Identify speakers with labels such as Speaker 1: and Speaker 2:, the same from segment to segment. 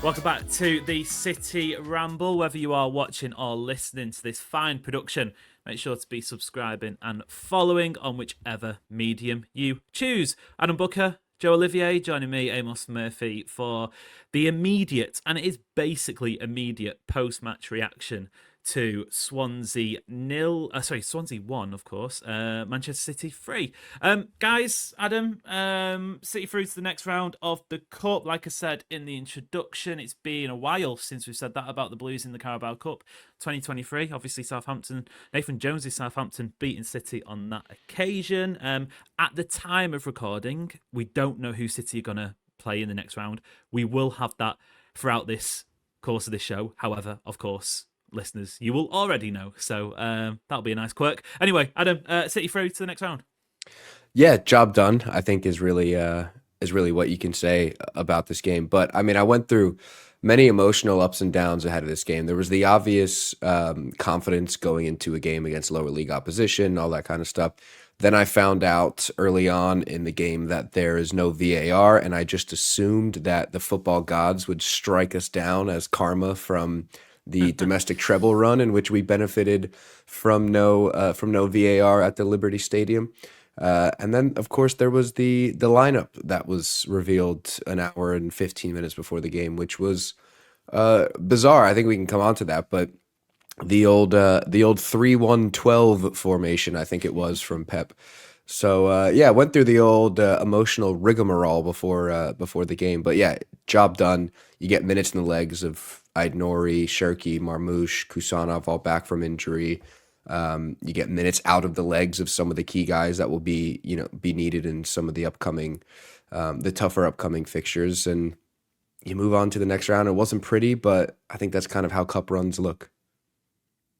Speaker 1: Welcome back to the City Ramble. Whether you are watching or listening to this fine production, make sure to be subscribing and following on whichever medium you choose. Adam Booker, Joe Olivier, joining me, Amos Murphy, for the immediate, and it is basically immediate, post-match reaction to Swansea Swansea 1, of course, Manchester City 3. Guys, Adam, City through to the next round of the Cup. Like I said in the introduction, it's been a while since we've said that about the Blues in the Carabao Cup 2023. Obviously, Nathan Jones' Southampton beating City on that occasion. At the time of recording, we don't know who City are going to play in the next round. We will have that throughout this course of this show. However, of course, listeners, you will already know. So that'll be a nice quirk. Anyway, Adam, City through to the next round.
Speaker 2: Yeah, job done, I think is really what you can say about this game. But I mean, I went through many emotional ups and downs ahead of this game. There was the obvious confidence going into a game against lower league opposition, all that kind of stuff. Then I found out early on in the game that there is no VAR, and I just assumed that the football gods would strike us down as karma from the domestic treble run in which we benefited from no VAR at the Liberty Stadium. And then, of course, there was the lineup that was revealed an hour and 15 minutes before the game, which was bizarre. I think we can come on to that, but the old 3-1-12 formation, I think it was from Pep. So yeah, went through the old emotional rigmarole before the game, but yeah, job done. You get minutes in the legs of Aït-Nouri, Cherki, Marmoush, Kusanov all back from injury. You get minutes out of the legs of some of the key guys that will be needed in some of the tougher upcoming fixtures, and you move on to the next round. It wasn't pretty, but I think that's kind of how cup runs look.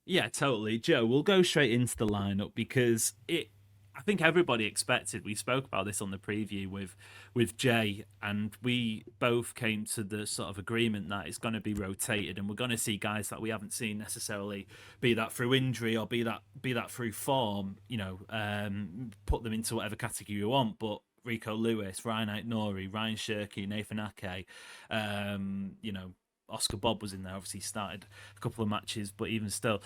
Speaker 1: Yeah, totally. Joe, we'll go straight into the lineup because I think everybody expected. We spoke about this on the preview with Jay, and we both came to the sort of agreement that it's going to be rotated, and we're going to see guys that we haven't seen necessarily, be that through injury or be that through form. Put them into whatever category you want, but Rico Lewis, Ryan Aït-Nouri, Ryan Cherki, Nathan Ake, Oscar Bobb was in there. Obviously, started a couple of matches, but even still,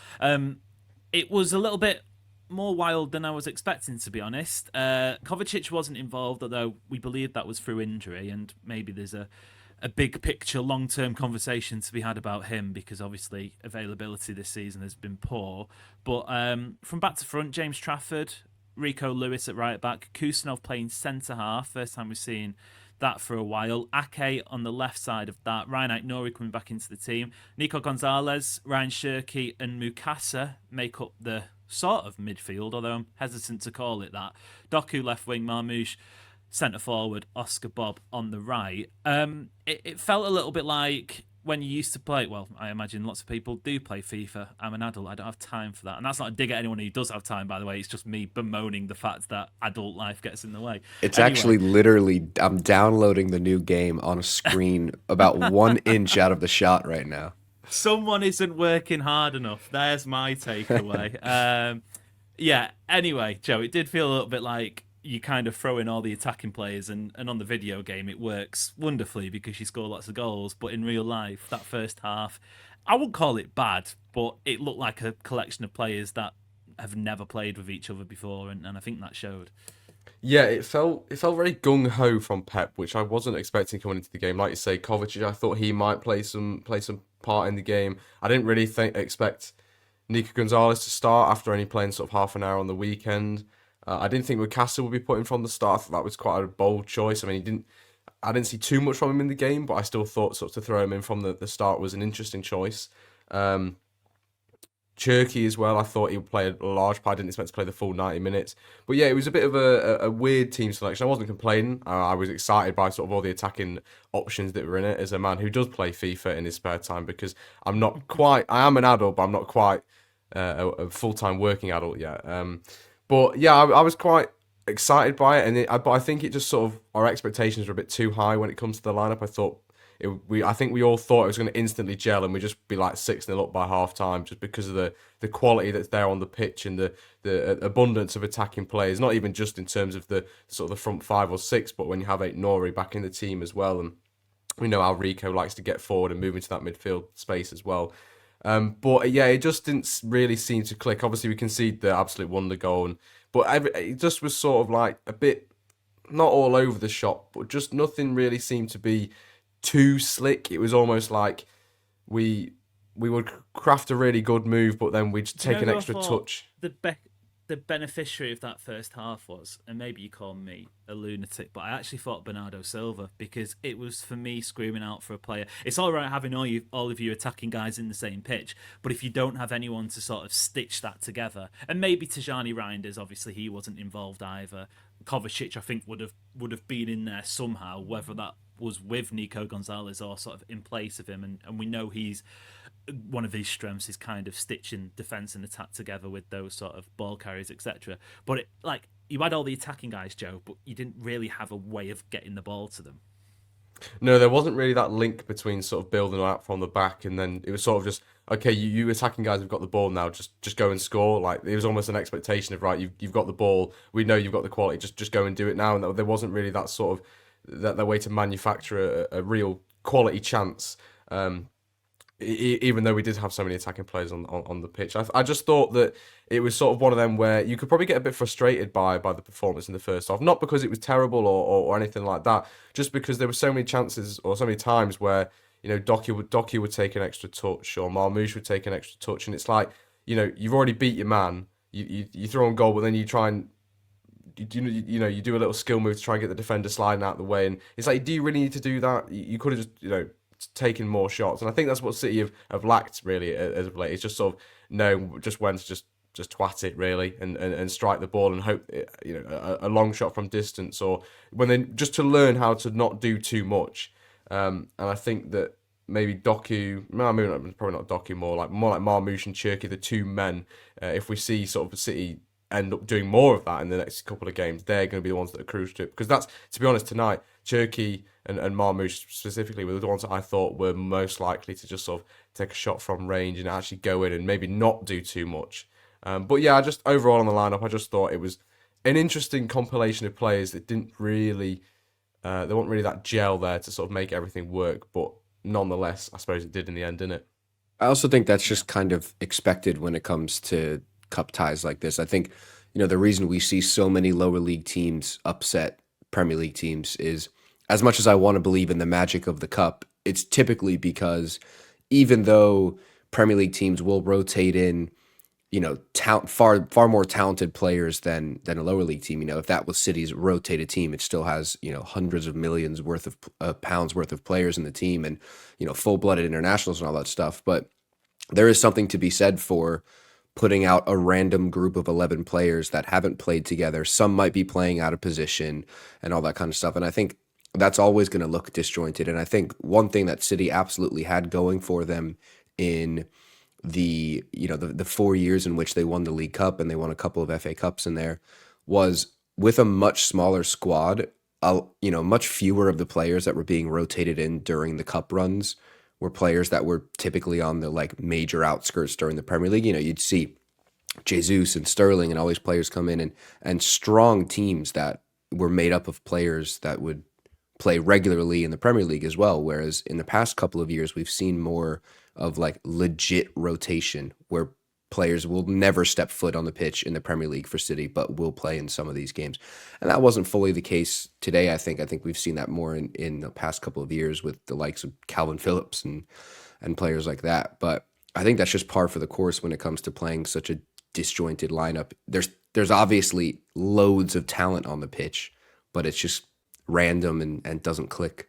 Speaker 1: it was a little bit more wild than I was expecting, to be honest. Kovacic wasn't involved, although we believe that was through injury, and maybe there's a big picture, long-term conversation to be had about him, because obviously availability this season has been poor. But from back to front, James Trafford, Rico Lewis at right back, Kusanov playing centre-half, first time we've seen that for a while. Ake on the left side of that. Ryan Aït-Nouri coming back into the team. Nico Gonzalez, Ryan Cherki and Mukasa make up the sort of midfield, although I'm hesitant to call it that. Doku left wing, Marmoush centre forward, Oscar Bobb on the right. It felt a little bit like when you used to play, well, I imagine lots of people do play FIFA. I'm an adult, I don't have time for that. And that's not a dig at anyone who does have time, by the way. It's just me bemoaning the fact that adult life gets in the way.
Speaker 2: It's
Speaker 1: Anyway,
Speaker 2: actually literally, I'm downloading the new game on a screen about 1 inch out of the shot right now.
Speaker 1: someone isn't working hard enough. There's my takeaway. Yeah, anyway, Joe, it did feel a little bit like you kind of throw in all the attacking players, and on the video game it works wonderfully because you score lots of goals, but in real life that first half, I wouldn't call it bad, but it looked like a collection of players that have never played with each other before, and I think that showed.
Speaker 3: Yeah, it felt very gung ho from Pep, which I wasn't expecting coming into the game. Like you say, Kovacic, I thought he might play some part in the game. I didn't really expect Nico Gonzalez to start after only playing sort of half an hour on the weekend. I didn't think Mukasa would be put in from the start. I thought that was quite a bold choice. I mean, I didn't see too much from him in the game, but I still thought sort of to throw him in from the start was an interesting choice. Cherki as well, I thought he would play a large part. I didn't expect to play the full 90 minutes. But yeah, it was a bit of a weird team selection. I wasn't complaining. I was excited by sort of all the attacking options that were in it as a man who does play FIFA in his spare time, because I am an adult, but I'm not quite a full-time working adult yet. But yeah, I was quite excited by it, but I think it just sort of, our expectations were a bit too high when it comes to the lineup. I think we all thought it was going to instantly gel and we'd just be like 6-0 up by half time, just because of the quality that's there on the pitch and the abundance of attacking players, not even just in terms of the sort of the front 5 or 6, but when you have Aït-Nouri back in the team as well. And We know how Rico likes to get forward and move into that midfield space as well. But yeah, it just didn't really seem to click. Obviously, we conceded the absolute wonder goal, but it just was sort of like a bit not all over the shop, but just nothing really seemed to be too slick. It was almost like we would craft a really good move, but then we'd
Speaker 1: Do you
Speaker 3: take
Speaker 1: know
Speaker 3: an
Speaker 1: who I
Speaker 3: extra
Speaker 1: thought
Speaker 3: touch.
Speaker 1: the beneficiary of that first half was, and maybe you call me a lunatic, but I actually thought Bernardo Silva, because it was for me screaming out for a player. It's all right having all of you attacking guys in the same pitch, but if you don't have anyone to sort of stitch that together, and maybe Tajani Reinders, obviously he wasn't involved either. Kovacic, I think, would have been in there somehow, whether that was with Nico Gonzalez or sort of in place of him, and we know he's one of his strengths is kind of stitching defense and attack together with those sort of ball carriers, etc. But you had all the attacking guys, Joe, but you didn't really have a way of getting the ball to them.
Speaker 3: No, there wasn't really that link between sort of building out from the back, and then it was sort of just okay. You attacking guys have got the ball now. Just go and score. Like it was almost an expectation of right. You've got the ball. We know you've got the quality. Just go and do it now. And there wasn't really that sort of that way to manufacture a real quality chance. Even though we did have so many attacking players on the pitch, I just thought that it was sort of one of them where you could probably get a bit frustrated by the performance in the first half, not because it was terrible or anything like that, just because there were so many chances or so many times where Doku would take an extra touch or Marmoush would take an extra touch, and it's like you've already beat your man, you throw on goal, but then you try and you do a little skill move to try and get the defender sliding out of the way, and it's like, do you really need to do that? You could have just taking more shots, and I think that's what City have lacked really as of late. It's just sort of just when to just twat it really and strike the ball and hope a long shot from distance, or when they just to learn how to not do too much. And I think that maybe Doku, no, maybe probably not Doku, more like Marmoush and Cherki, the two men. If we see sort of City end up doing more of that in the next couple of games, they're going to be the ones that are crucial to it. Because that's, to be honest, tonight, Cherki and Marmoush specifically were the ones that I thought were most likely to just sort of take a shot from range and actually go in and maybe not do too much. But yeah, just overall on the lineup, I just thought it was an interesting compilation of players that didn't really, there wasn't really that gel there to sort of make everything work. But nonetheless, I suppose it did in the end, didn't it?
Speaker 2: I also think that's just kind of expected when it comes to cup ties like this. I think, the reason we see so many lower league teams upset Premier League teams is, as much as I want to believe in the magic of the cup, it's typically because even though Premier League teams will rotate in, far more talented players than a lower league team. If that was City's rotated team, it still has hundreds of millions worth of pounds worth of players in the team, and full-blooded internationals and all that stuff. But there is something to be said for putting out a random group of 11 players that haven't played together. Some might be playing out of position and all that kind of stuff. And I think that's always going to look disjointed. And I think one thing that City absolutely had going for them in the 4 years in which they won the League Cup and they won a couple of FA Cups in there was, with a much smaller squad, much fewer of the players that were being rotated in during the cup runs were players that were typically on the major outskirts during the Premier League. You'd see Jesus and Sterling and all these players come in, and strong teams that were made up of players that would play regularly in the Premier League as well. Whereas in the past couple of years, we've seen more of legit rotation where players will never step foot on the pitch in the Premier League for City, but will play in some of these games. And that wasn't fully the case today. I think we've seen that more in the past couple of years with the likes of Calvin Phillips and players like that. But I think that's just par for the course when it comes to playing such a disjointed lineup. There's obviously loads of talent on the pitch, but it's just random and doesn't click.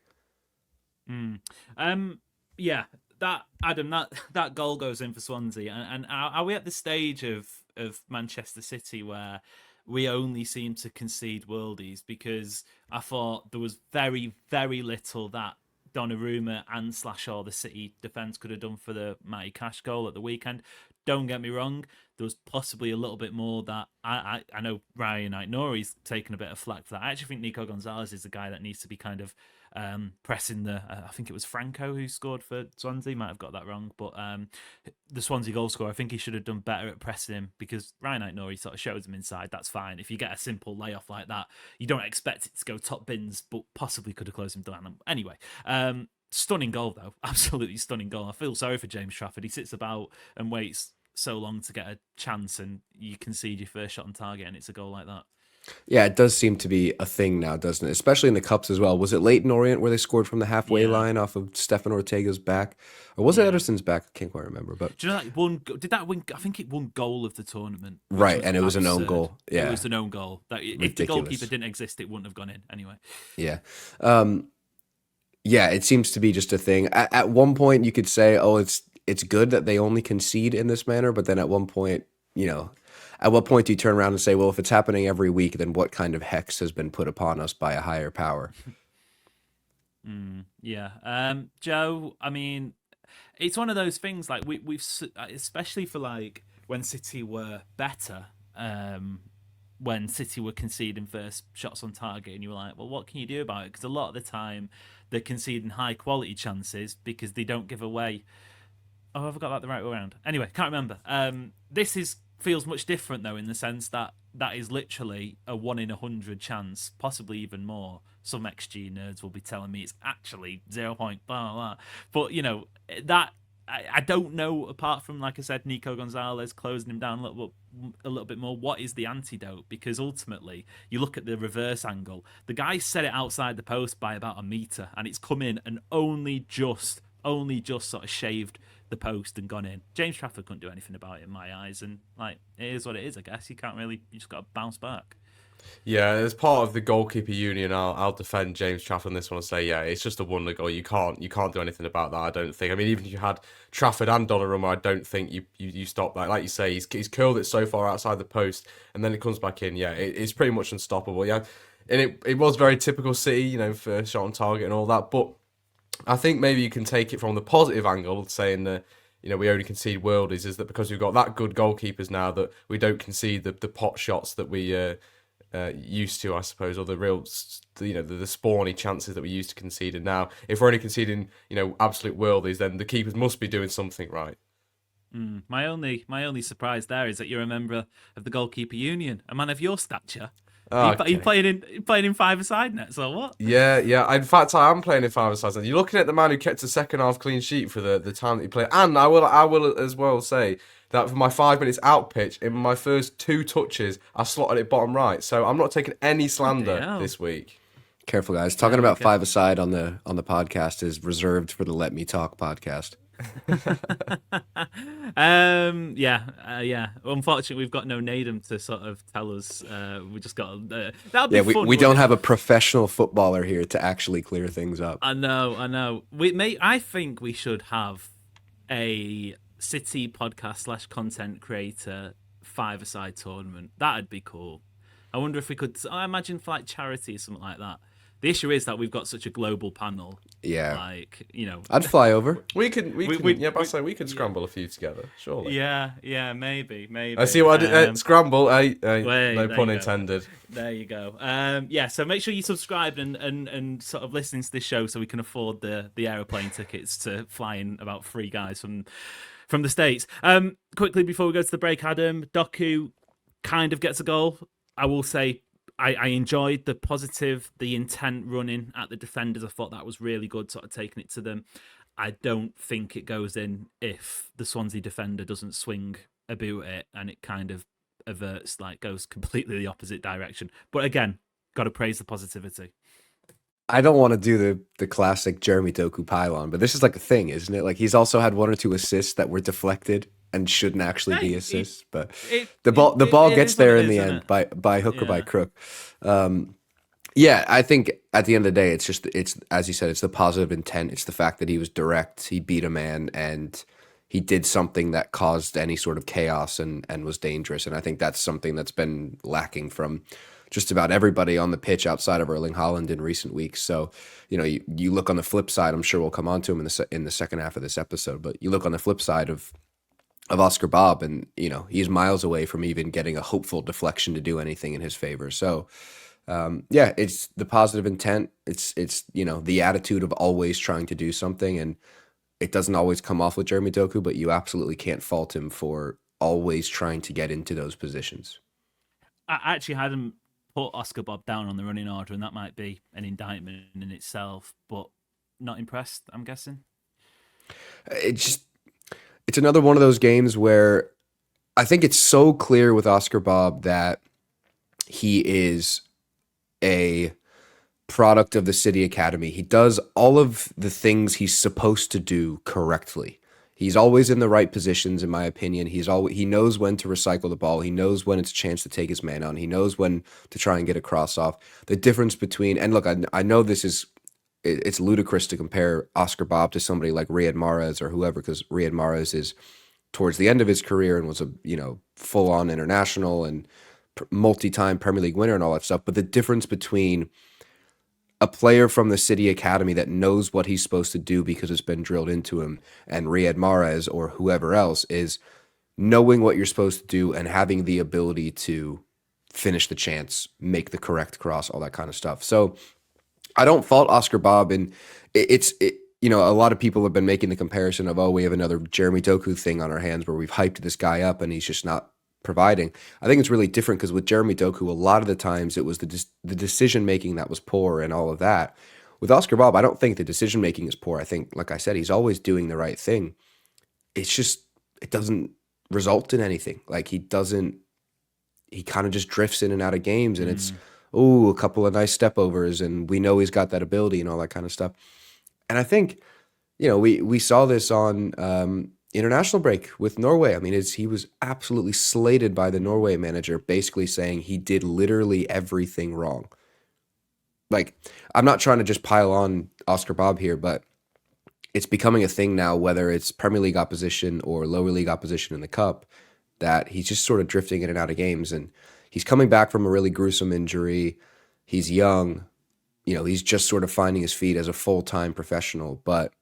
Speaker 1: Yeah, that goal goes in for Swansea, and are we at the stage of Manchester City where we only seem to concede worldies? Because I thought there was very, very little that Donnarumma and /or the City defence could have done for the Matty Cash goal at the weekend. Don't get me wrong, there was possibly a little bit more that I know Rayan Aït-Nouri's taken a bit of flack for that. I actually think Nico Gonzalez is the guy that needs to be kind of pressing I think it was Franco who scored for Swansea, might have got that wrong, but the Swansea goal scorer, I think he should have done better at pressing him, because Rayan Aït-Nouri sort of shows him inside. That's fine. If you get a simple layoff like that, you don't expect it to go top bins, but possibly could have closed him down. Anyway, Stunning goal, though. Absolutely stunning goal. I feel sorry for James Trafford. He sits about and waits so long to get a chance, and you concede your first shot on target, and it's a goal like that.
Speaker 2: Yeah, it does seem to be a thing now, doesn't it? Especially in the cups as well. Was it Leighton Orient where they scored from the halfway line off of Stefan Ortega's back, or was it Ederson's back? I can't quite remember. But
Speaker 1: do you know that one? Did that win? I think it won goal of the tournament.
Speaker 2: Right, and it was an own goal. Yeah,
Speaker 1: it was an own goal. That if the
Speaker 2: Ridiculous.
Speaker 1: goalkeeper didn't exist, it wouldn't have gone in anyway.
Speaker 2: Yeah. Yeah, it seems to be just a thing. At one point, you could say, "Oh, it's good that they only concede in this manner," but then at one point, at what point do you turn around and say, "Well, if it's happening every week, then what kind of hex has been put upon us by a higher power?"
Speaker 1: Yeah, Joe. I mean, it's one of those things. Like we've especially for like when City were better. When City were conceding first shots on target, and you were like, well, what can you do about it? Because a lot of the time they're conceding high quality chances because they don't give away. Oh, have I got that the right way around? Anyway, can't remember. This feels much different though, in the sense that is literally a 1 in 100 chance, possibly even more. Some XG nerds will be telling me it's actually 0. Blah, blah, blah. But that. I don't know, apart from, like I said, Nico Gonzalez closing him down a little bit more, what is the antidote? Because ultimately, you look at the reverse angle, the guy set it outside the post by about a metre, and it's come in and only just sort of shaved the post and gone in. James Trafford couldn't do anything about it in my eyes, and like, it is what it is, I guess. You just got to bounce back.
Speaker 3: Yeah, as part of the goalkeeper union, I'll defend James Trafford on this one and say, yeah, it's just a wonder goal. You can't do anything about that. I don't think. I mean, even if you had Trafford and Donnarumma, I don't think you stop that. Like you say, he's curled it so far outside the post, and then it comes back in. Yeah, it's pretty much unstoppable. Yeah, and it was very typical City, for shot on target and all that. But I think maybe you can take it from the positive angle, saying that we only concede worldies, is that because we've got that good goalkeepers now that we don't concede the pot shots that we used to, I suppose, or the real, the spawny chances that we used to concede. And now, if we're only conceding, absolute worldies, then the keepers must be doing something right.
Speaker 1: My only surprise there is that you're a member of the goalkeeper union, a man of your stature. Are you playing in five-a-side nets or what?
Speaker 3: Yeah. In fact, I am playing in five-a-side nets. You're looking at the man who kept a second half clean sheet for the time that he played, and I will as well say that for my 5 minutes out pitch, in my first 2 touches, I slotted it bottom right. So I'm not taking any slander this week.
Speaker 2: Careful, guys. Talking about five-a-side on the podcast is reserved for the Let Me Talk podcast.
Speaker 1: Yeah. Unfortunately, we've got no Nadem to sort of tell us. We just got that'll be fun.
Speaker 2: We don't have a professional footballer here to actually clear things up.
Speaker 1: I know. I think we should have a City podcast / content creator five-a-side tournament. That'd be cool. I wonder if we could. I imagine for like charity or something like that. The issue is that we've got such a global panel.
Speaker 2: Yeah, I'd fly over.
Speaker 3: We could scramble a few together, surely.
Speaker 1: Yeah, maybe.
Speaker 3: I see what I did. Scramble, no pun intended.
Speaker 1: There you go. So make sure you subscribe and sort of listen to this show so we can afford the aeroplane tickets to flying about 3 guys from the States. Quickly before we go to the break, Adam, Doku kind of gets a goal. I will say I enjoyed the intent running at the defenders. I thought that was really good, sort of taking it to them. I don't think it goes in if the Swansea defender doesn't swing a boot at it and it kind of averts, like goes completely the opposite direction. But again, got to praise the positivity.
Speaker 2: I don't want to do the classic Jeremy Doku pylon, but this is like a thing, isn't it? Like he's also had 1 or 2 assists that were deflected and shouldn't actually be assists, but the ball gets there in the end by hook or by crook. I think at the end of the day, it's as you said, it's the positive intent. It's the fact that he was direct, he beat a man, and he did something that caused any sort of chaos and was dangerous. And I think that's something that's been lacking from just about everybody on the pitch outside of Erling Haaland in recent weeks. So, you look on the flip side. I'm sure we'll come on to him in the second half of this episode, but you look on the flip side of Oscar Bobb, and he's miles away from even getting a hopeful deflection to do anything in his favor. So it's the positive intent. It's the attitude of always trying to do something, and it doesn't always come off with Jeremy Doku, but you absolutely can't fault him for always trying to get into those positions.
Speaker 1: I actually had him put Oscar Bobb down on the running order, and that might be an indictment in itself, but not impressed, I'm guessing.
Speaker 2: It's another one of those games where I think it's so clear with Oscar Bobb that he is a product of the City Academy. He does all of the things he's supposed to do correctly. He's always in the right positions, in my opinion. He knows when to recycle the ball. He knows when it's a chance to take his man on. He knows when to try and get a cross off. The difference between, and look, I know it's ludicrous to compare Oscar Bobb to somebody like Riyad Mahrez or whoever, because Riyad Mahrez is towards the end of his career and was a full-on international and multi-time Premier League winner and all that stuff. But the difference between a player from the City Academy that knows what he's supposed to do because it's been drilled into him and Riyad Mahrez or whoever else is knowing what you're supposed to do and having the ability to finish the chance, make the correct cross, all that kind of stuff. So I don't fault Oscar Bobb, and a lot of people have been making the comparison of, we have another Jeremy Doku thing on our hands where we've hyped this guy up and he's just not providing. I think it's really different because with Jeremy Doku, a lot of the times it was the decision making that was poor and all of that. With Oscar Bobb, I don't think the decision making is poor. I think, like I said, he's always doing the right thing. It's just it doesn't result in anything. Like he kind of just drifts in and out of games, and it's a couple of nice step overs, and we know he's got that ability and all that kind of stuff. And I think, we saw this on international break with Norway. I mean, he was absolutely slated by the Norway manager, basically saying he did literally everything wrong. Like, I'm not trying to just pile on Oscar Bobb here, but it's becoming a thing now, whether it's Premier League opposition or lower league opposition in the Cup, that he's just sort of drifting in and out of games. And he's coming back from a really gruesome injury. He's young. He's just sort of finding his feet as a full-time professional. But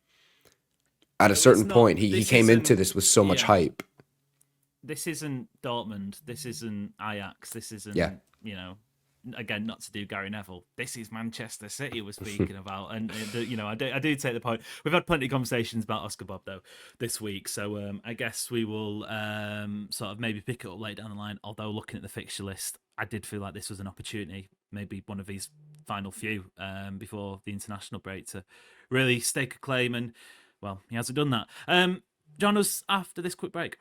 Speaker 2: at a certain point, he came into this with so much hype.
Speaker 1: This isn't Dortmund. This isn't Ajax. This isn't, again, not to do Gary Neville. This is Manchester City we're speaking about. And, I do take the point. We've had plenty of conversations about Oscar Bobb, though, this week. So I guess we will sort of maybe pick it up later down the line. Although looking at the fixture list, I did feel like this was an opportunity, maybe one of these final few before the international break, to really stake a claim. And, well, he hasn't done that. Join us after this quick break.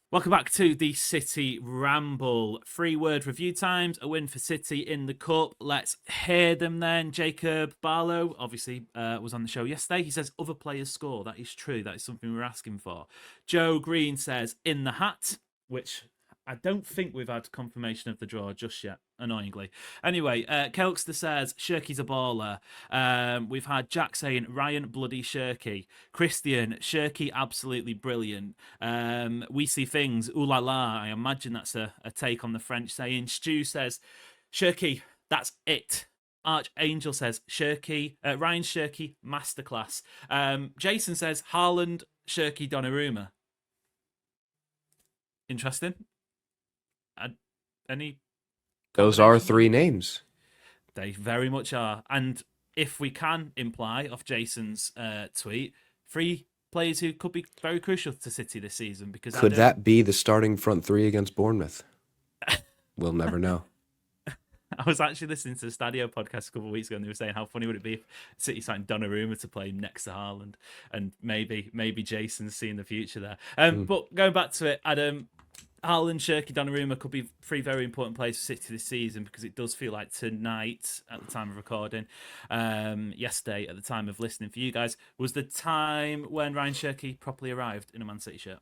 Speaker 1: Welcome back to the City Ramble. 3-word review times. A win for City in the Cup. Let's hear them then. Jacob Barlow, obviously, was on the show yesterday. He says, other players score. That is true. That is something we're asking for. Joe Green says, in the hat, which I don't think we've had confirmation of the draw just yet, annoyingly. Anyway, Kelkster says, Cherki's a baller. We've had Jack saying, Rayan bloody Cherki. Christian, Cherki absolutely brilliant. We see things, ooh la la. I imagine that's a take on the French saying. Stu says, Cherki, that's it. Archangel says, Cherki, Ryan Cherki, masterclass. Jason says, Haaland, Cherki, Donnarumma. Interesting.
Speaker 2: Those are 3 names.
Speaker 1: They very much are. And if we can imply off Jason's tweet, 3 players who could be very crucial to City this season. Because
Speaker 2: could that be the starting front 3 against Bournemouth? We'll never know.
Speaker 1: I was actually listening to the Stadio podcast a couple of weeks ago, and they were saying how funny would it be if City signed Donnarumma to play next to Haaland, and maybe Jason's seeing the future there. But going back to it, Adam, Haaland, Cherki, Donnarumma could be 3 very important players for City this season, because it does feel like tonight, at the time of recording, yesterday at the time of listening for you guys, was the time when Ryan Cherki properly arrived in a Man City shirt.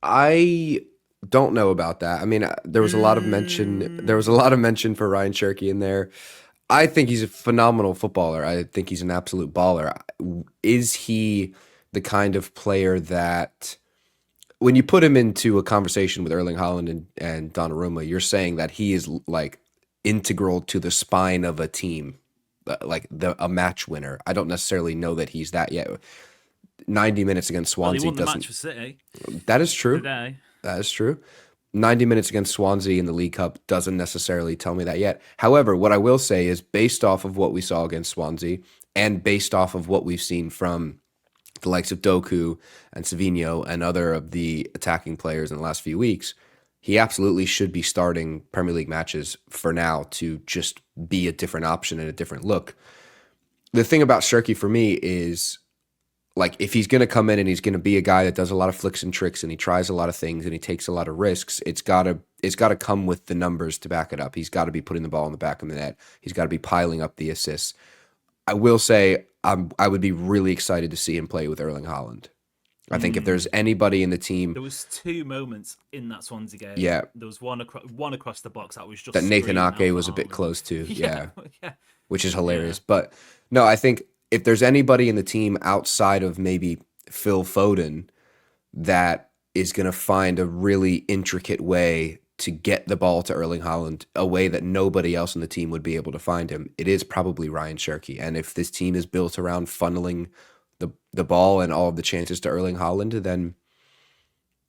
Speaker 2: I don't know about that. I mean, there was a lot of mention. There was a lot of mention for Ryan Cherki in there. I think he's a phenomenal footballer. I think he's an absolute baller. Is he the kind of player that, when you put him into a conversation with Erling Haaland and Donnarumma, you're saying that he is like integral to the spine of a team, like a match winner? I don't necessarily know that he's that yet. 90 minutes against Swansea
Speaker 1: he won the
Speaker 2: doesn't.
Speaker 1: match for City.
Speaker 2: That is true.
Speaker 1: Today.
Speaker 2: That is true. 90 minutes against Swansea in the League Cup doesn't necessarily tell me that yet. However, what I will say is, based off of what we saw against Swansea and based off of what we've seen from the likes of Doku and Savinho and other of the attacking players in the last few weeks, he absolutely should be starting Premier League matches for now to just be a different option and a different look. the thing about Cherki for me is, like, if he's going to come in and he's going to be a guy that does a lot of flicks and tricks and he tries a lot of things and he takes a lot of risks, it's got to come with the numbers to back it up. He's got to be putting the ball in the back of the net. He's got to be piling up the assists. I will say I would be really excited to see him play with Erling Haaland. I think if there's anybody in the team,
Speaker 1: There was two moments in that Swansea game.
Speaker 2: Yeah.
Speaker 1: There was one across the box that was just
Speaker 2: that Nathan
Speaker 1: screaming out
Speaker 2: Ake
Speaker 1: for
Speaker 2: was a bit
Speaker 1: Haaland.
Speaker 2: close to, yeah,
Speaker 1: yeah.
Speaker 2: which is hilarious. But no, I think if there's anybody in the team outside of maybe Phil Foden that is going to find a really intricate way to get the ball to Erling Haaland, a way that nobody else in the team would be able to find him, it is probably Ryan Cherki. And if this team is built around funneling the ball and all of the chances to Erling Haaland, then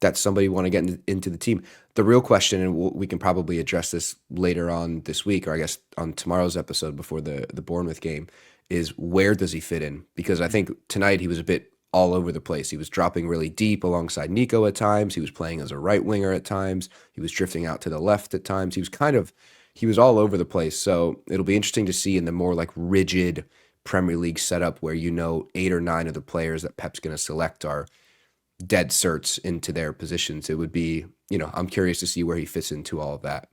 Speaker 2: that's somebody you want to get into the team. The real question, and we can probably address this later on this week, or I guess on tomorrow's episode before the Bournemouth game, is where does he fit in? Because I think tonight he was a bit all over the place. He was dropping really deep alongside Nico at times. He was playing as a right winger at times. He was drifting out to the left at times. He was all over the place. So it'll be interesting to see in the more like rigid Premier League setup where 8 or 9 of the players that Pep's going to select are dead certs into their positions. It would be, I'm curious to see where he fits into all of that.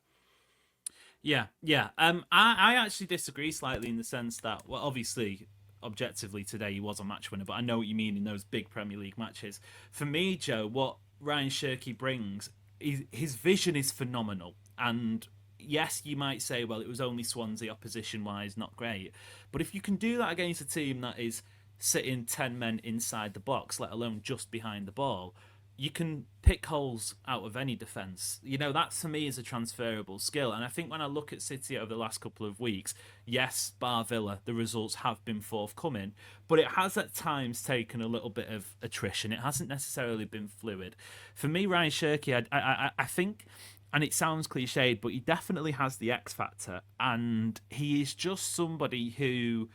Speaker 1: Yeah. I actually disagree slightly in the sense that, well, obviously, objectively today he was a match winner, but I know what you mean in those big Premier League matches. For me, Joe, what Ryan Cherki brings, his vision is phenomenal. And yes, you might say, well, it was only Swansea opposition-wise, not great. But if you can do that against a team that is sitting 10 men inside the box, let alone just behind the ball, you can pick holes out of any defence. That to me is a transferable skill. And I think when I look at City over the last couple of weeks, yes, bar Villa, the results have been forthcoming, but it has at times taken a little bit of attrition. It hasn't necessarily been fluid. For me, Ryan Cherki, I think, and it sounds cliched, but he definitely has the X factor. And he is just somebody who,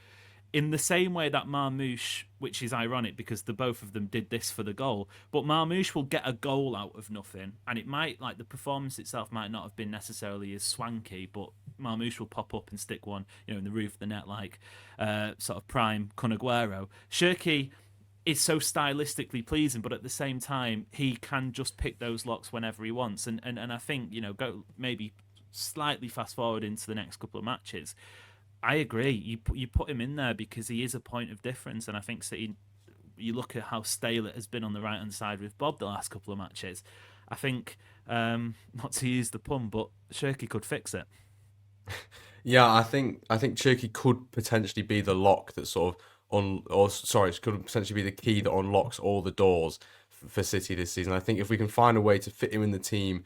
Speaker 1: in the same way that Marmoush, which is ironic because the both of them did this for the goal, but Marmoush will get a goal out of nothing, and it might, like, the performance itself might not have been necessarily as swanky, but Marmoush will pop up and stick one, in the roof of the net like sort of prime Kun Aguero. Cherki is so stylistically pleasing, but at the same time, he can just pick those locks whenever he wants, and I think, go maybe slightly fast forward into the next couple of matches. I agree. You put him in there because he is a point of difference, and I think City. You look at how stale it has been on the right hand side with Bobb the last couple of matches. I think, not to use the pun, but Cherki could fix it.
Speaker 3: Yeah, I think Cherki could potentially be the lock that could potentially be the key that unlocks all the doors for City this season. I think if we can find a way to fit him in the team,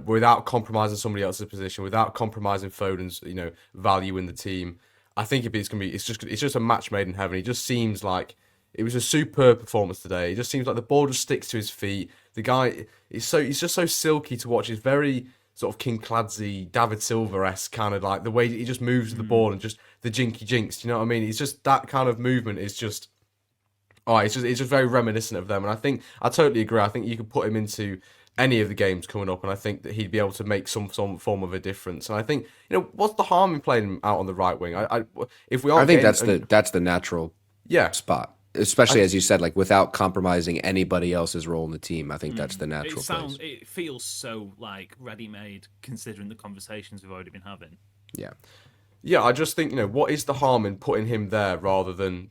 Speaker 3: without compromising somebody else's position, without compromising Foden's value in the team, I think it's just a match made in heaven. He just seems like it was a superb performance today. It just seems like the ball just sticks to his feet. The guy he's just so silky to watch. He's very sort of King Clancy, David Silva-esque, kind of like the way he just moves the ball and just the jinky jinks. Do you know what I mean? It's just that kind of movement is just. Oh, it's just very reminiscent of them, and I totally agree. I think you could put him into any of the games coming up, and I think that he'd be able to make some form of a difference. And I think, what's the harm in playing him out on the right wing? I think
Speaker 2: that's the natural spot, especially as you said, like without compromising anybody else's role in the team. I think that's the natural place.
Speaker 1: It feels so like ready-made considering the conversations we've already been having.
Speaker 3: Yeah. I just think what is the harm in putting him there rather than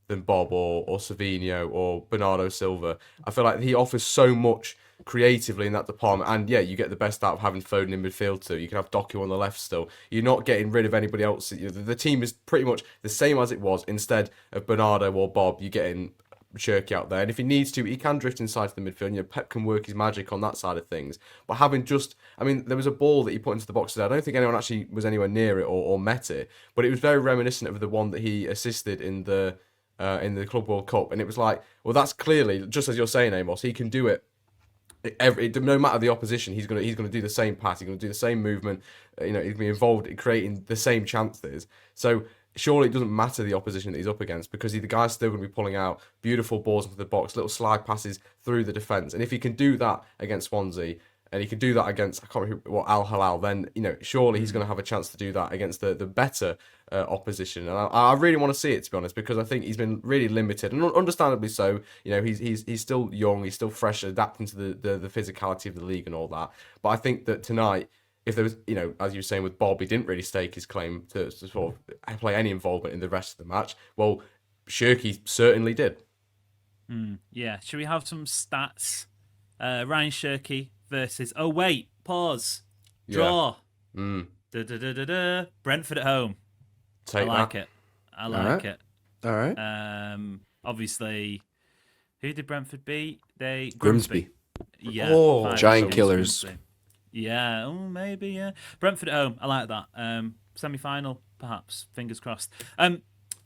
Speaker 3: Bobb or Savinho or Bernardo Silva. I feel like he offers so much creatively in that department, and you get the best out of having Foden in midfield too. You can have Doku on the left still. You're not getting rid of anybody else. The team is pretty much the same as it was. Instead of Bernardo or Bobb, you're getting Cherki out there, and if he needs to, he can drift inside the midfield. Pep can work his magic on that side of things. But there was a ball that he put into the box today. I don't think anyone actually was anywhere near it or met it, but it was very reminiscent of the one that he assisted in the Club World Cup, and it was like, well, that's clearly, just as you're saying, Amos, he can do it. No matter the opposition, he's gonna do the same pass. He's gonna do the same movement. He's gonna be involved in creating the same chances. So surely it doesn't matter the opposition that he's up against, because the guy's still gonna be pulling out beautiful balls into the box, little slide passes through the defence. And if he can do that against Swansea, and he can do that against, I can't remember what, Al Hilal, then, surely he's going to have a chance to do that against the better opposition. And I really want to see it, to be honest, because I think he's been really limited, and understandably so. He's still young, he's still fresh, adapting to the physicality of the league and all that. But I think that tonight, if there was, as you were saying with Bobb, he didn't really stake his claim to sort of play any involvement in the rest of the match. Well, Cherki certainly did.
Speaker 1: Yeah. Should we have some stats? Ryan Cherki versus. Oh wait, pause. Draw. Brentford at home. I like it. I like it.
Speaker 2: All right.
Speaker 1: Obviously, who did Brentford beat?
Speaker 2: Grimsby.
Speaker 1: Yeah.
Speaker 2: Giant killers.
Speaker 1: Grimsby. Yeah. Oh, maybe. Yeah. Brentford at home. I like that. Semi-final, perhaps. Fingers crossed.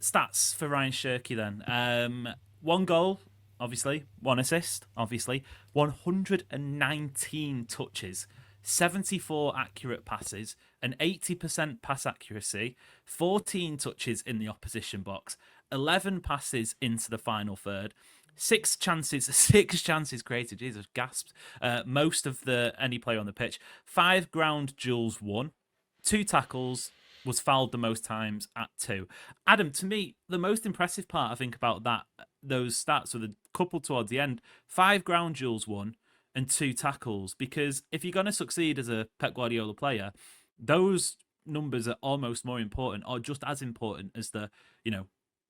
Speaker 1: Stats for Ryan Cherki then. 1 goal, obviously. 1 assist, obviously. 119 touches. 74 accurate passes, an 80% pass accuracy, 14 touches in the opposition box, 11 passes into the final third, 6 chances created. Jesus, gasped. Most of any player on the pitch. 5 ground duels won, 2 tackles, was fouled the most times at 2. Adam, to me, the most impressive part I think about those stats were the couple towards the end. 5 ground duels won and 2 tackles, because if you're going to succeed as a Pep Guardiola player, those numbers are almost more important, or just as important as the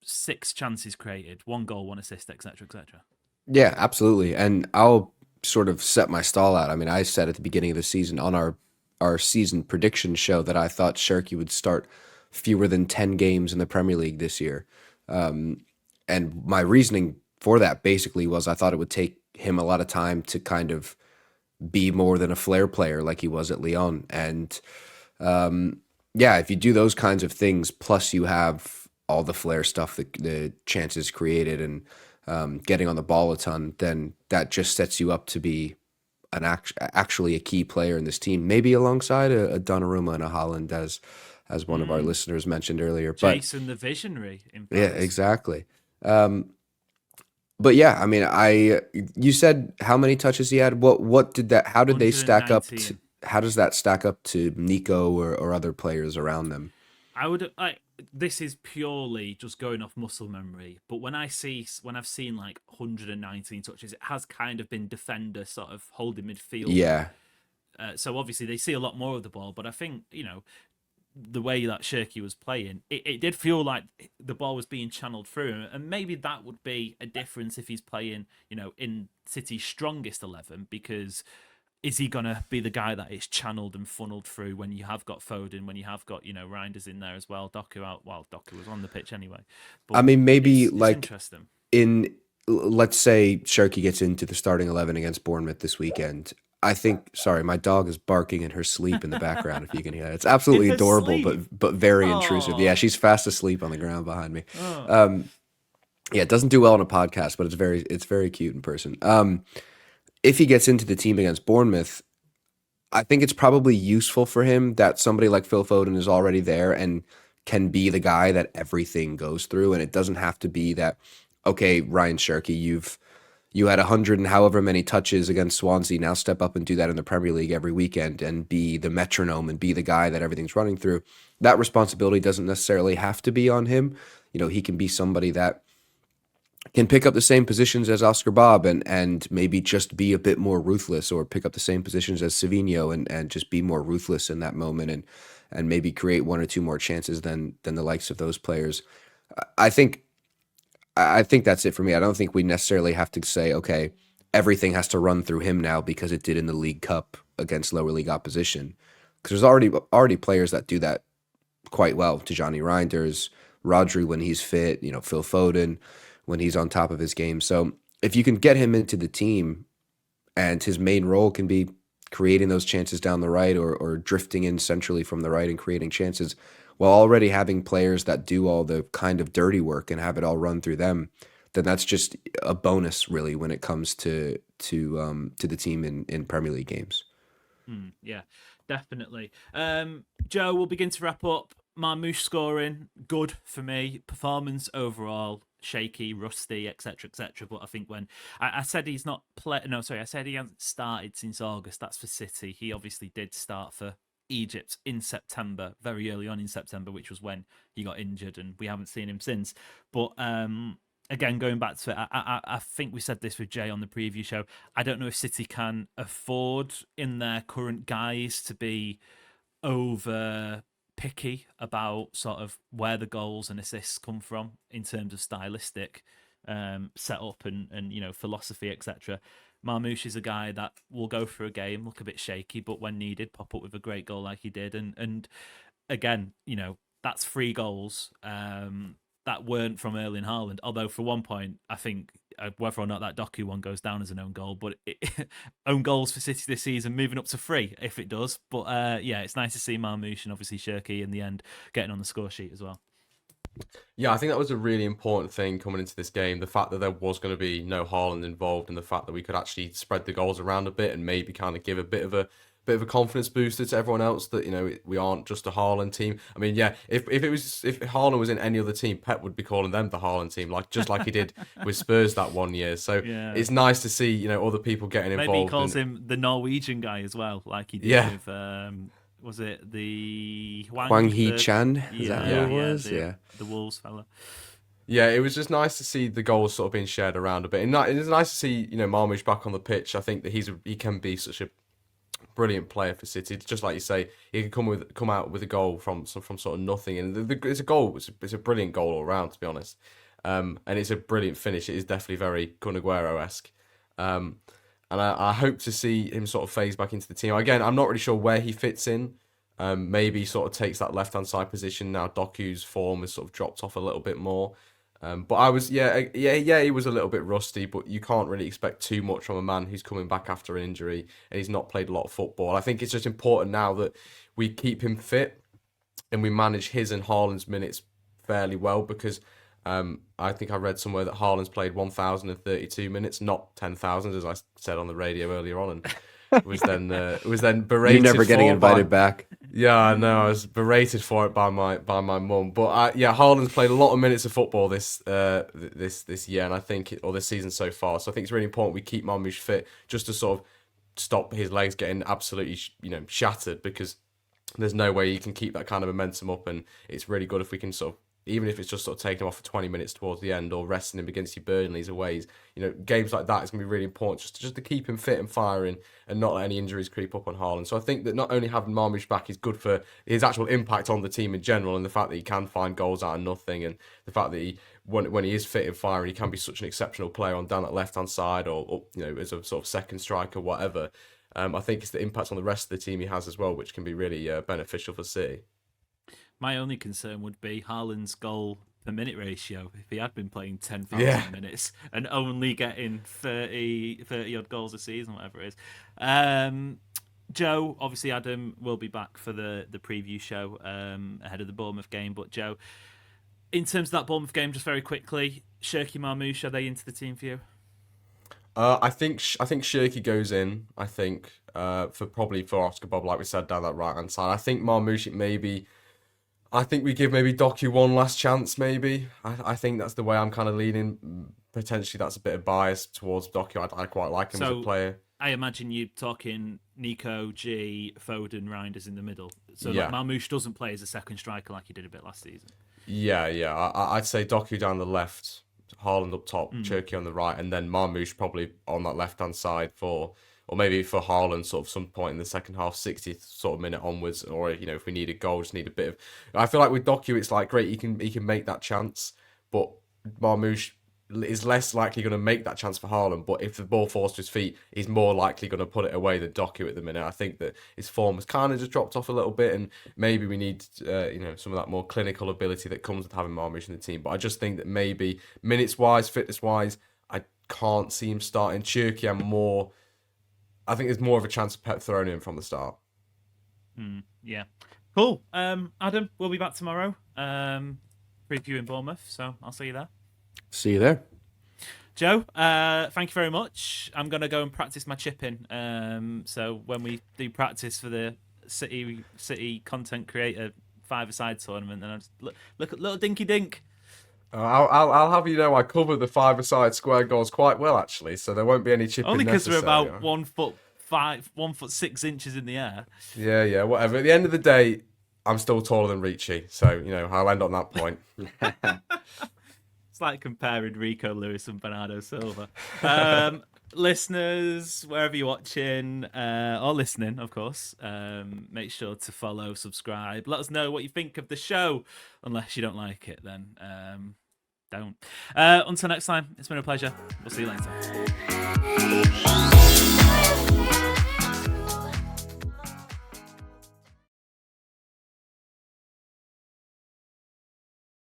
Speaker 1: 6 chances created, 1 goal, 1 assist, etc., etc.
Speaker 2: Yeah, absolutely. And I'll sort of set my stall out. I mean, I said at the beginning of the season on our season prediction show that I thought Cherki would start fewer than 10 games in the Premier League this year. And my reasoning for that basically was I thought it would take him a lot of time to kind of be more than a flair player like he was at Lyon. And if you do those kinds of things, plus you have all the flair stuff, the chances created and getting on the ball a ton, then that just sets you up to be actually a key player in this team, maybe alongside a Donnarumma and a Haaland, as one of our listeners mentioned earlier.
Speaker 1: Jason the Visionary.
Speaker 2: Yeah, exactly. But yeah, I mean, you said how many touches he had? What did that? How did they stack up? How does that stack up to Nico or other players around them?
Speaker 1: This is purely just going off muscle memory, but when I've seen like 119 touches, it has kind of been defender sort of holding midfield.
Speaker 2: Yeah.
Speaker 1: So obviously they see a lot more of the ball, but I think the way that Cherki was playing, it did feel like the ball was being channeled through him, and maybe that would be a difference if he's playing, in City's strongest 11, because is he going to be the guy that is channeled and funneled through when you have got Foden, when you have got, Reinders in there as well, Doku out? Well, Doku was on the pitch anyway. But
Speaker 2: I mean, maybe
Speaker 1: it's
Speaker 2: like
Speaker 1: interesting.
Speaker 2: Let's say Cherki gets into the starting 11 against Bournemouth this weekend. I think, sorry, my dog is barking in her sleep in the background, if you can hear it. It's absolutely adorable, but very intrusive. Yeah, she's fast asleep on the ground behind me. Yeah, it doesn't do well on a podcast, but it's very cute in person. If he gets into the team against Bournemouth, I think it's probably useful for him that somebody like Phil Foden is already there and can be the guy that everything goes through. And it doesn't have to be that, okay, Ryan Cherki, you had 100 and however many touches against Swansea. Now step up and do that in the Premier League every weekend and be the metronome and be the guy that everything's running through. That responsibility doesn't necessarily have to be on him. He can be somebody that can pick up the same positions as Oscar Bobb and maybe just be a bit more ruthless, or pick up the same positions as Savinho and just be more ruthless in that moment and maybe create 1 or 2 more chances than the likes of those players. I think that's it for me. I don't think we necessarily have to say, okay, everything has to run through him now because it did in the League Cup against lower league opposition. Because there's already players that do that quite well. Tijani Reinders, Rodri when he's fit, Phil Foden when he's on top of his game. So if you can get him into the team and his main role can be creating those chances down the right or drifting in centrally from the right and creating chances, while already having players that do all the kind of dirty work and have it all run through them, then that's just a bonus, really, when it comes to the team in Premier League games.
Speaker 1: Yeah, definitely. Joe, we'll begin to wrap up. Marmoush scoring, good for me. Performance overall, shaky, rusty, etc., etc. But I think when I said he's not I said he hasn't started since August. That's for City. He obviously did start for Egypt in September, very early on in September, which was when he got injured, and we haven't seen him since. But again, going back to it, I think we said this with Jay on the preview show. I don't know if City can afford in their current guise to be over picky about sort of where the goals and assists come from in terms of stylistic setup and philosophy, etc. Marmoush is a guy that will go for a game, look a bit shaky, but when needed, pop up with a great goal like he did. And again, that's 3 goals that weren't from Erling Haaland. Although for one point, I think whether or not that Doku one goes down as an own goal, but own goals for City this season moving up to 3 if it does. But it's nice to see Marmoush and obviously Cherki in the end getting on the score sheet as well.
Speaker 3: Yeah, I think that was a really important thing coming into this game. The fact that there was going to be no Haaland involved, and the fact that we could actually spread the goals around a bit and maybe kind of give a bit of a confidence booster to everyone else that we aren't just a Haaland team. I mean, yeah, if Haaland was in any other team, Pep would be calling them the Haaland team, just like he did with Spurs that one year. So it's nice to see other people getting involved.
Speaker 1: Maybe he calls him the Norwegian guy as well, like he did with. Was it the
Speaker 2: Hwang Hee-chan? Is that who it was?
Speaker 1: The Wolves fella.
Speaker 3: Yeah, it was just nice to see the goals sort of being shared around a bit. And it's nice to see, Marmoush back on the pitch. I think that he can be such a brilliant player for City. Just like you say, he can come out with a goal from sort of nothing. And it's a goal. It's a brilliant goal all around, to be honest. And it's a brilliant finish. It is definitely very Kun Aguero-esque. And I hope to see him sort of phase back into the team. Again, I'm not really sure where he fits in. Maybe sort of takes that left-hand side position now. Doku's form has sort of dropped off a little bit more. But I was, he was a little bit rusty, but you can't really expect too much from a man who's coming back after an injury and he's not played a lot of football. I think it's just important now that we keep him fit and we manage his and Haaland's minutes fairly well, because I think I read somewhere that Haaland's played 1,032 minutes, not 10,000, as I said on the radio earlier on, and was then berated.
Speaker 2: You're never getting invited back.
Speaker 3: Yeah, I know. I was berated for it by my mum. But Haaland's played a lot of minutes of football this year, and I think or this season so far. So I think it's really important we keep Marmoush fit, just to sort of stop his legs getting absolutely shattered, because there's no way you can keep that kind of momentum up, and it's really good if we can sort of, even if it's just sort of taking him off for 20 minutes towards the end, or resting him against your Burnleys away, games like that is going to be really important just to keep him fit and firing and not let any injuries creep up on Haaland. So I think that not only having Marmoush back is good for his actual impact on the team in general, and the fact that he can find goals out of nothing, and the fact that when he is fit and firing, he can be such an exceptional player on down that left-hand side, or as a sort of second striker, whatever. I think it's the impact on the rest of the team he has as well, which can be really beneficial for City.
Speaker 1: My only concern would be Haaland's goal per minute ratio. If he had been playing 10,000 minutes and only getting 30 odd goals a season, whatever it is. Joe, obviously Adam will be back for the preview show ahead of the Bournemouth game. But Joe, in terms of that Bournemouth game, just very quickly, Cherki, Marmoush, are they into the team for you?
Speaker 3: I think Cherki goes in. I think for Oscar Bobb, like we said, down that right hand side. I think Marmoush I think we give maybe Doku one last chance, maybe. I think that's the way I'm kind of leaning. Potentially that's a bit of bias towards Doku. I quite like him as a player.
Speaker 1: I imagine you're talking Nico, G, Foden, Reinders in the middle. So Marmoush doesn't play as a second striker like he did a bit last season. Yeah.
Speaker 3: I'd say Doku down the left, Haaland up top, Cherki on the right, and then Marmoush probably on that left-hand side or maybe for Haaland, sort of some point in the second half, 60th sort of minute onwards, or if we need a goal, just need a bit of. I feel like with Doku, it's like great, he can make that chance, but Marmoush is less likely going to make that chance for Haaland. But if the ball falls to his feet, he's more likely going to put it away than Doku at the minute. I think that his form has kind of just dropped off a little bit, and maybe we need some of that more clinical ability that comes with having Marmoush in the team. But I just think that maybe minutes wise, fitness wise, I can't see him starting. Cherki, I think there's more of a chance of Pep throwing him from the start.
Speaker 1: Yeah. Cool. Adam, we'll be back tomorrow previewing Bournemouth, so I'll see you there.
Speaker 2: See you there.
Speaker 1: Joe, thank you very much. I'm going to go and practice my chipping. So when we do practice for the City content creator 5-a-side tournament, then I just look at little dinky dink.
Speaker 3: I'll have you know I cover the five-a-side square goals quite well actually, so there won't be any chipping
Speaker 1: Only because we're
Speaker 3: necessary.
Speaker 1: about 1'5", 1'6" in the air.
Speaker 3: Yeah, whatever. At the end of the day, I'm still taller than Ricci, so you know I'll end on that point.
Speaker 1: It's like comparing Rico Lewis and Bernardo Silva. Listeners, wherever you're watching or listening, of course, make sure to follow, subscribe. Let us know what you think of the show. Unless you don't like it, then don't. Until next time, it's been a pleasure. We'll see you later.